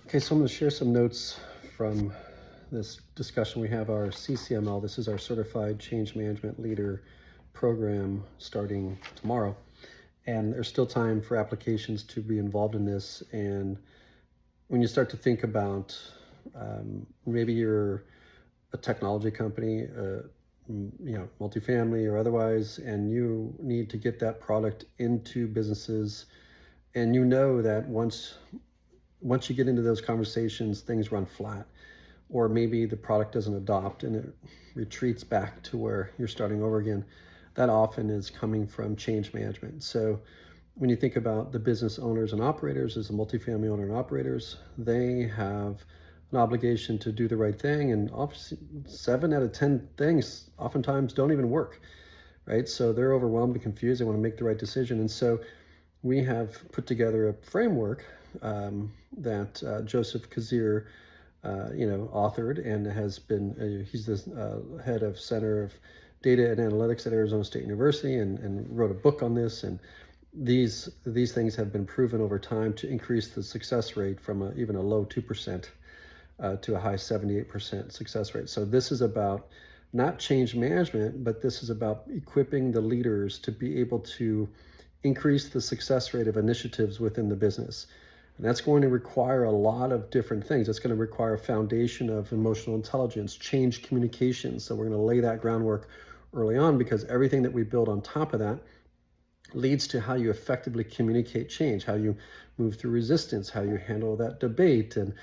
Okay, so I'm going to share some notes from this discussion. We have our CCML. This is our Certified Change Management Leader program starting tomorrow. And there's still time for applications to be involved in this. And when you start to think about maybe you're a technology company, multifamily or otherwise, and you need to get that product into businesses, and you know that once you get into those conversations, things run flat, or maybe the product doesn't adopt and it retreats back to where you're starting over again. That often is coming from change management. So when you think about the business owners and operators, as a multifamily owner and operators, they have an obligation to do the right thing, and obviously 7 out of 10 things oftentimes don't even work, right? So they're overwhelmed and confused. They want to make the right decision, and so we have put together a framework that Joseph Kazir, authored, and has been, he's the head of Center of Data and Analytics at Arizona State University, and wrote a book on this. And these things have been proven over time to increase the success rate from even a low 2% to a high 78% success rate. So this is about not change management, but this is about equipping the leaders to be able to increase the success rate of initiatives within the business. And that's going to require a lot of different things. It's going to require a foundation of emotional intelligence, change communications. So we're going to lay that groundwork early on, because everything that we build on top of that leads to how you effectively communicate change, how you move through resistance, how you handle that debate, and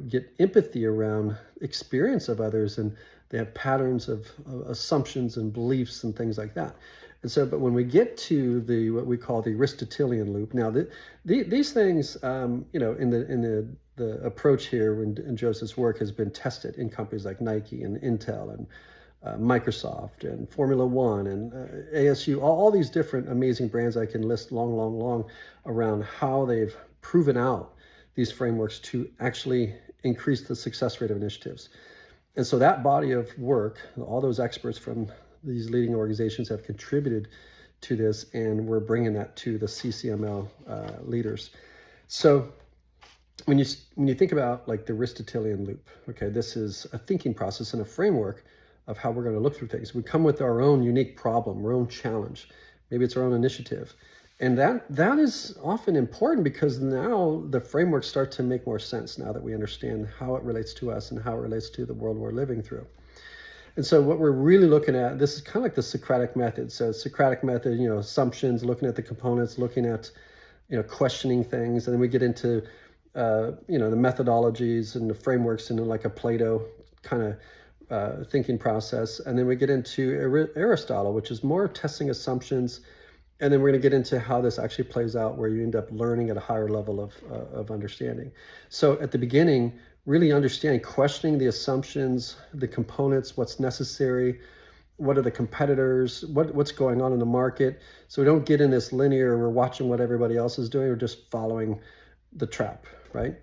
get empathy around experience of others. And they have patterns of assumptions and beliefs and things like that. And so, but when we get to what we call the Aristotelian loop, now these things, in the approach here in Joseph's work has been tested in companies like Nike and Intel and Microsoft and Formula One and ASU, all these different amazing brands I can list long around how they've proven out these frameworks to actually increase the success rate of initiatives. And so that body of work, all those experts from these leading organizations have contributed to this, and we're bringing that to the CCML leaders. So when you think about like the Aristotelian loop, okay, this is a thinking process and a framework of how we're going to look through things. We come with our own unique problem, our own challenge. Maybe it's our own initiative. And that is often important, because now the frameworks start to make more sense now that we understand how it relates to us and how it relates to the world we're living through. And so what we're really looking at, this is kind of like the Socratic method. So Socratic method, assumptions, looking at the components, looking at, questioning things. And then we get into, the methodologies and the frameworks and like a Plato kind of thinking process. And then we get into Aristotle, which is more testing assumptions. And then we're going to get into how this actually plays out, where you end up learning at a higher level of understanding. So at the beginning, really understanding, questioning the assumptions, the components, what's necessary, what are the competitors, what's going on in the market. So we don't get in this linear, we're watching what everybody else is doing, we're just following the trap, right?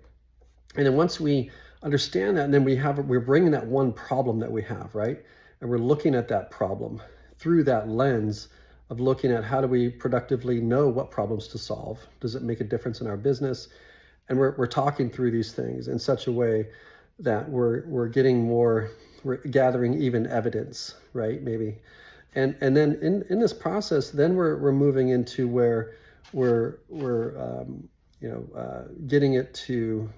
And then once we understand that, and then we're bringing that one problem that we have, right? And we're looking at that problem through that lens of looking at how do we productively know what problems to solve? Does it make a difference in our business? And we're talking through these things in such a way that we're gathering even evidence, right? Maybe. And then in this process, then we're moving into where we're getting it to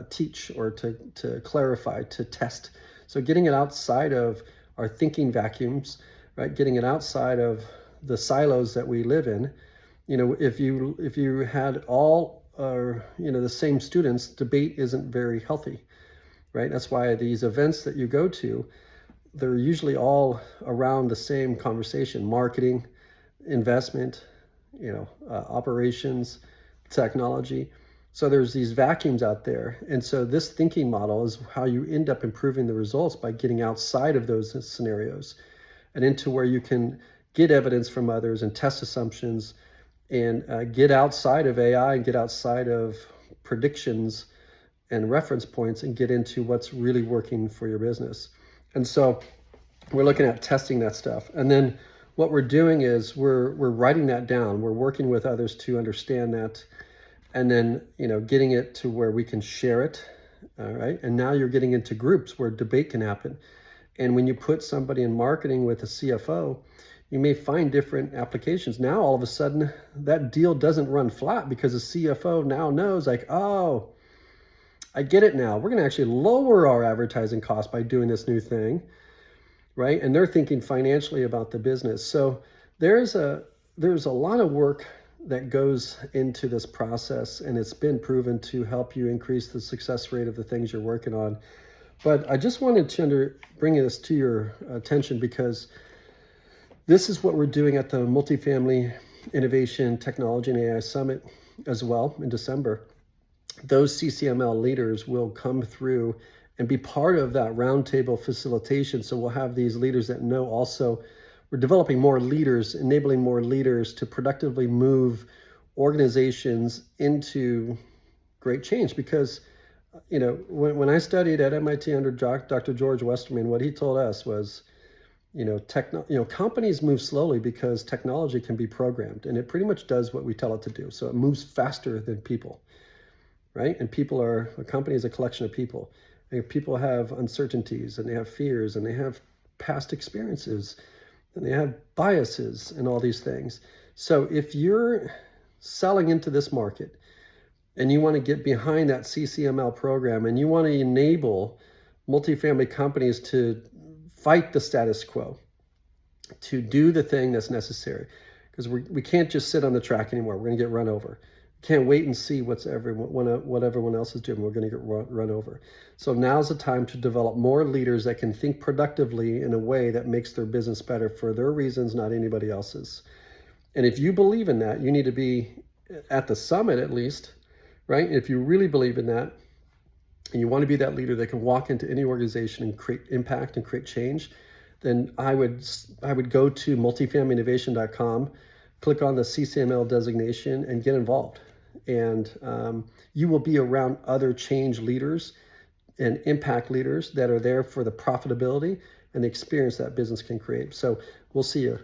teach, or to clarify, to test. So getting it outside of our thinking vacuums, right? Getting it outside of the silos that we live in. If you had all the same students, debate isn't very healthy, right? That's why these events that you go to, they're usually all around the same conversation: marketing, investment, operations, technology. So there's these vacuums out there. And so this thinking model is how you end up improving the results, by getting outside of those scenarios and into where you can get evidence from others and test assumptions, and get outside of AI and get outside of predictions and reference points, and get into what's really working for your business. And so we're looking at testing that stuff. And then what we're doing is we're writing that down. We're working with others to understand that and then, getting it to where we can share it. All right. And now you're getting into groups where debate can happen. And when you put somebody in marketing with a CFO, you may find different applications. Now, all of a sudden, that deal doesn't run flat because the CFO now knows, like, oh, I get it now. We're going to actually lower our advertising costs by doing this new thing, right? And they're thinking financially about the business. So there's a lot of work that goes into this process, and it's been proven to help you increase the success rate of the things you're working on. But I just wanted to bring this to your attention because this is what we're doing at the Multifamily Innovation Technology and AI Summit as well in December. Those CCML leaders will come through and be part of that roundtable facilitation. So we'll have these leaders that know also we're developing more leaders, enabling more leaders to productively move organizations into great change. Because, when I studied at MIT under Dr. George Westerman, what he told us was, companies move slowly because technology can be programmed, and it pretty much does what we tell it to do. So it moves faster than people, right? And a company is a collection of people. And people have uncertainties, and they have fears, and they have past experiences, and they have biases and all these things. So if you're selling into this market and you want to get behind that CCML program and you want to enable multifamily companies to fight the status quo, to do the thing that's necessary, because we can't just sit on the track anymore. We're going to get run over. Can't wait and see what everyone else is doing. We're going to get run over. So now's the time to develop more leaders that can think productively in a way that makes their business better for their reasons, not anybody else's. And if you believe in that, you need to be at the summit at least, right? If you really believe in that, and you want to be that leader that can walk into any organization and create impact and create change, then I would go to multifamilyinnovation.com, click on the CCML designation, and get involved. And you will be around other change leaders and impact leaders that are there for the profitability and the experience that business can create. So we'll see you.